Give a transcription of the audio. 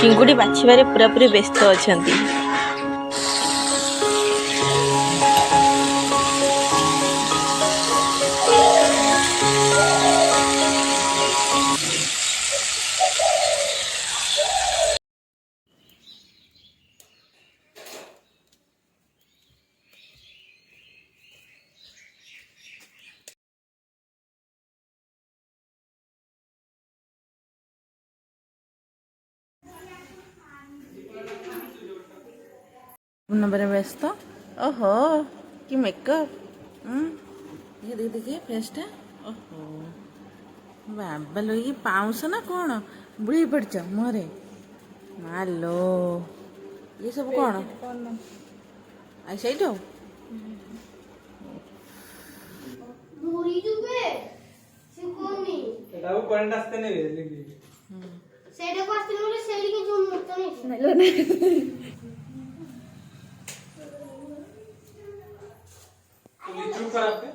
ଚିଙ୍ଗୁଡ଼ି ବାଛିବାରେ ପୁରାପୁରି ବ୍ୟସ୍ତ ଅଛନ୍ତି। नंबर व्यस्त ओहो कि मेकअप ये देखिए फेसटा ओहो बाबा लो ये पाउंस ना कौन बुढ़ी पड़च मुहरे मालो ये सब कौन आई सही करेंट আসতে নেবে দেখি সেইটা করতে হলে সেইদিকে জুম করতে নেই চুপ করাতে